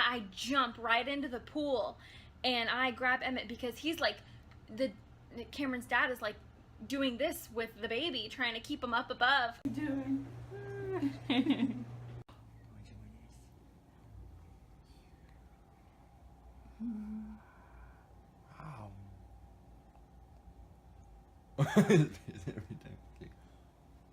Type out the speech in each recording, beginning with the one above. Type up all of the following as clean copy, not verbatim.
I jump right into the pool, and I grab Emmett because he's like, Cameron's dad is like doing this with the baby, trying to keep him up above. Doing.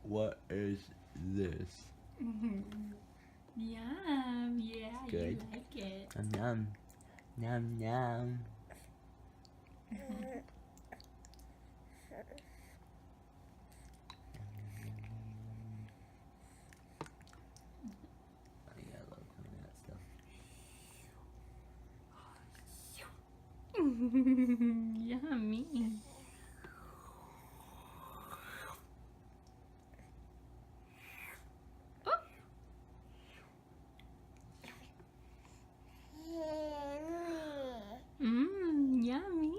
What is this? Yum, yeah, Good. you like it. Yum, yum, yum. Yummy. Yummy.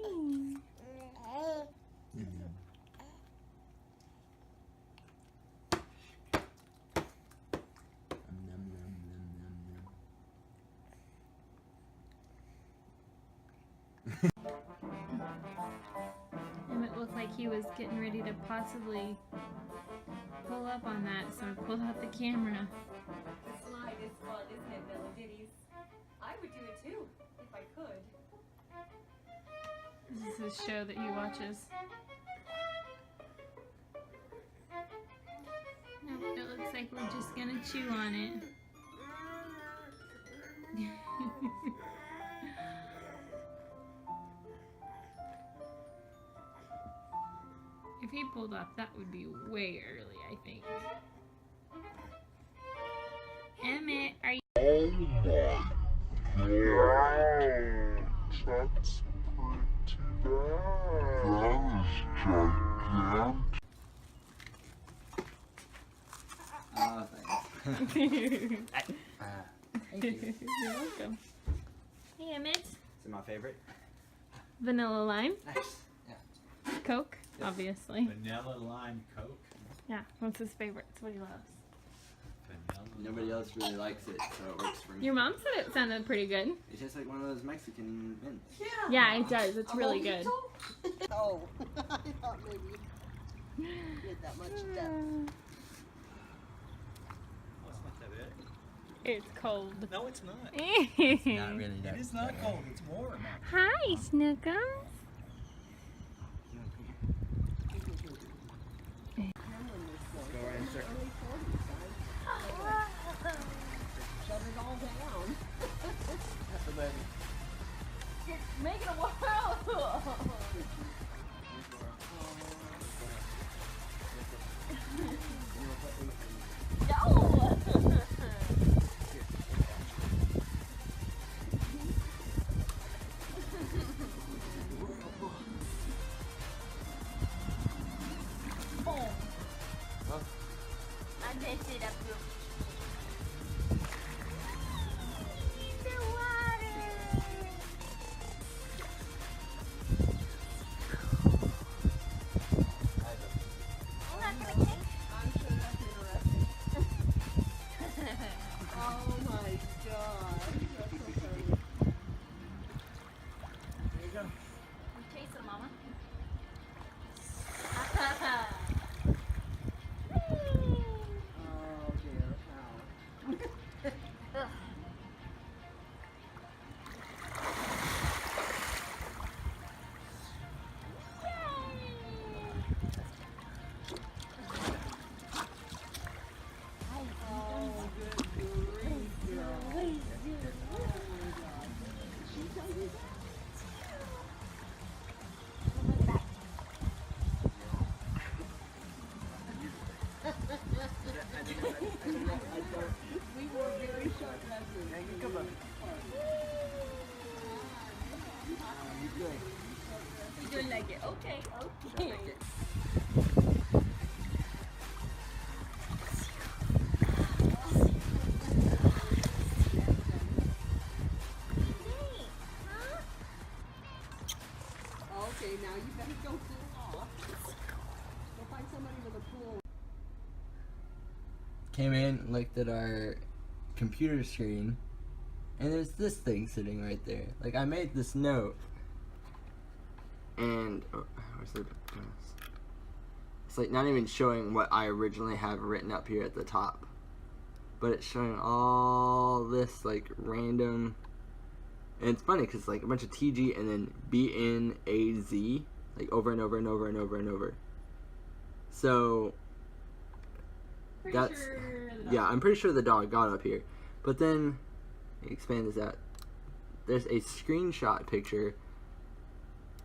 Emmett looked like he was getting ready to possibly pull up on that, so I pulled out the camera. The slide is fun, isn't it, Villa Ditties? I would do it too, if I could. This is a show that he watches. Nope, it looks like we're just gonna chew on it. If he pulled off, that would be way early, I think. Emmett, are you? Oh my god, that's pretty bad. That is gigantic. Oh, thanks. Thank you. You're welcome. Hey, Emmett. Is it my favorite? Vanilla lime, Nice. Yeah. Coke, obviously. Vanilla lime Coke. Yeah, what's his favorite? It's what he loves. Vanilla Nobody else really likes it, so it works for me. Your mom said it sounded pretty good. It's just like one of those Mexican mints. Yeah, it does. It's really good. Oh, I thought maybe you did that much depth. That's not that it. It's cold. No, it's not. Not really. It is not cold. It's warm. Hi, Snookums. Go right in circle. Shut it all down. Make it a world! I messed it up. Oh my god. That's so funny. There you go. Taste it, Mama. Oh dear, how? Oh, good grief, girl. Oh my god. Did she tell you that? We were very sharp lessons. Come on. You good? You don't like it? Okay, okay. Okay, now you better go cool off. Go find somebody with a pool. Came in, looked at our computer screen, And there's this thing sitting right there. Like, I made this note. And, where's the it's like not even showing what I originally have written up here at the top. But it's showing all this, like, random. And it's funny because, like, a bunch of TG and then BNAZ. Like, over and over and over and over and over. So, that's. Yeah, I'm pretty sure the dog got up here. But then, expand this out. There's a screenshot picture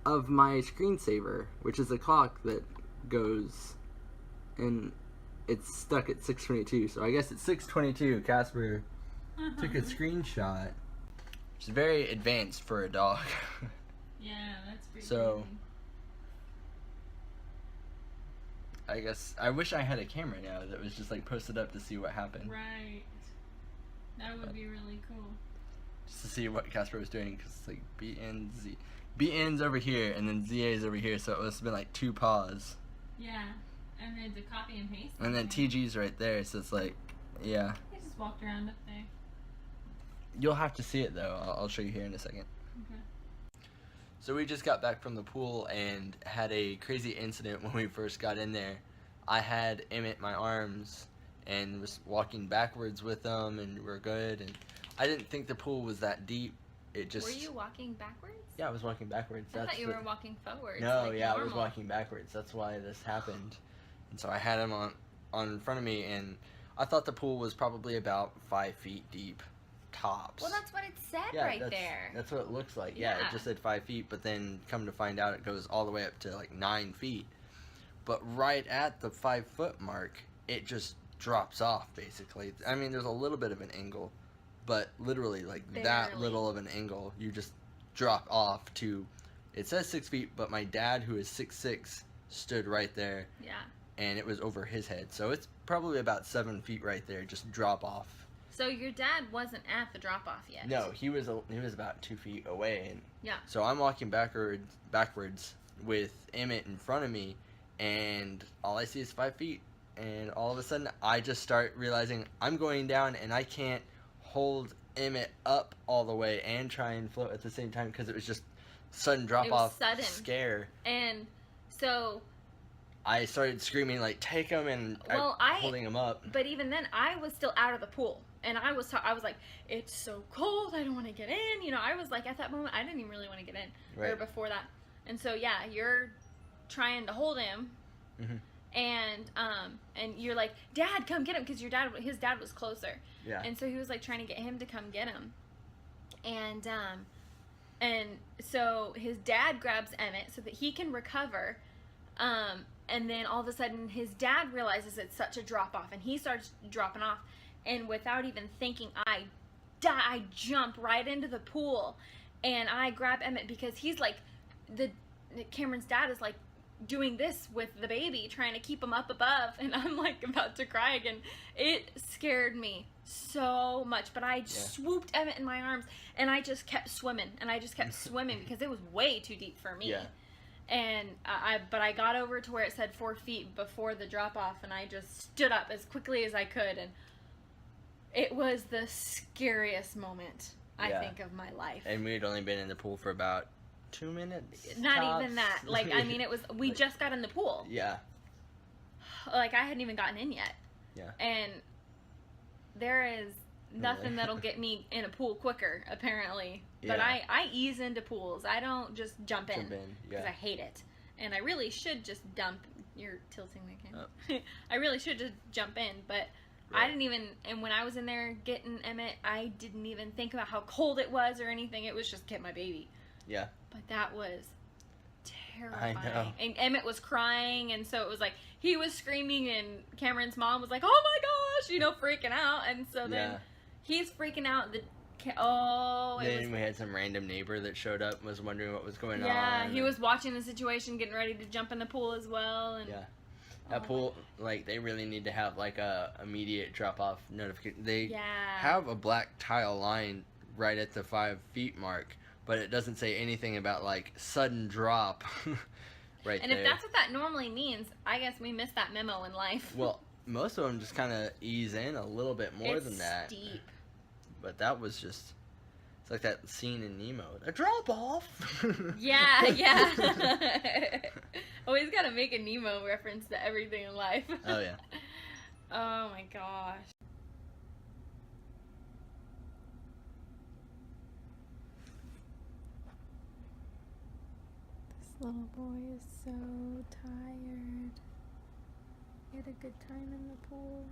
of my screensaver, which is a clock that goes, and it's stuck at 6:22. So I guess at 6:22, Casper took a screenshot. Which is very advanced for a dog. Yeah, that's pretty So, I guess I wish I had a camera now that was just like posted up to see what happened. Right. That would be really cool. Just to see what Casper was doing, because it's like BNZ. BN's over here, and then ZA's over here, so it must have been like 2 paws. Yeah. And then to copy and paste. And then TG's right there, so it's like, yeah. I just walked around up there. You'll have to see it though. I'll show you here in a second. Okay. So we just got back from the pool and had a crazy incident when we first got in there. I had Emmett in my arms and was walking backwards with him, and we're good. And I didn't think the pool was that deep. It just. Were you walking backwards? Yeah, I was walking backwards. I thought you were walking forwards. No, like yeah, I was normal. walking backwards. That's why this happened. And so I had him on in front of me, and I thought the pool was probably about 5 feet deep, tops. Well, that's what it said Yeah, right that's, there. That's what it looks like. Yeah, it Yeah. just said 5 feet, but then come to find out it goes all the way up to like 9 feet. But right at the 5 foot mark, it just drops off basically. I mean, there's a little bit of an angle, but literally like that Barely. little of an angle, you just drop off to, it says 6 feet, but my dad, who is 6'6", stood right there, Yeah. and it was over his head. So it's probably about 7 feet right there, just drop off. So your dad wasn't at the drop off yet. No, he was about 2 feet away, and Yeah. so I'm walking backwards with Emmett in front of me, and all I see is 5 feet, and all of a sudden I just start realizing I'm going down, and I can't hold Emmett up all the way and try and float at the same time because it was just sudden drop off sudden. scare. And so, I started screaming like, "Take him!" and Well, holding him up. but even then, I was still out of the pool, and I was like, it's so cold, I don't want to get in. You know, I was like, at that moment, I didn't even really want to get in, or Right. before that. And so, yeah, you're trying to hold him, Mhm. and you're like, Dad, come get him, because his dad was closer. Yeah. And so he was like trying to get him to come get him. And so his dad grabs Emmett so that he can recover. And then all of a sudden his dad realizes it's such a drop off, and he starts dropping off. And without even thinking, I jump right into the pool, and I grab Emmett because he's like, Cameron's dad is like doing this with the baby, trying to keep him up above, and I'm like about to cry again. It scared me so much, but I swooped Emmett in my arms, and I just kept swimming, because it was way too deep for me. Yeah. And I got over to where it said 4 feet before the drop off, and I just stood up as quickly as I could, and it was the scariest moment I Yeah. think of my life. And we had only been in the pool for about 2 minutes. Not tops. even that. Like, I mean, we Like- just got in the pool. Yeah. Like, I hadn't even gotten in yet. Yeah. And there is nothing that'll get me in a pool quicker, apparently. But Yeah. I ease into pools. I don't just jump in. Because Yeah. I hate it. And I really should just dump. You're tilting the camera. Oh. I really should just jump in, but I didn't even. And when I was in there getting Emmett, I didn't even think about how cold it was or anything. It was just get my baby. Yeah. But that was terrifying. I know. And Emmett was crying, and so it was like he was screaming, and Cameron's mom was like, "Oh my gosh," you know, freaking out. And so then Yeah. he's freaking out. Then we had some random neighbor that showed up and was wondering what was going on. Yeah, he was watching the situation, getting ready to jump in the pool as well. And Yeah. That pool, like, they really need to have, like, a immediate drop-off notification. They yeah. have a black tile line right at the 5 feet mark, but it doesn't say anything about, like, sudden drop right And there. if that's what that normally means, I guess we missed that memo in life. Well, most of them just kind of ease in a little bit more it's than that. steep. But that was just, It's like that scene in Nemo. A drop off. Yeah, yeah. Always gotta make a Nemo reference to everything in life. Oh yeah. Oh my gosh. This little boy is so tired. He had a good time in the pool.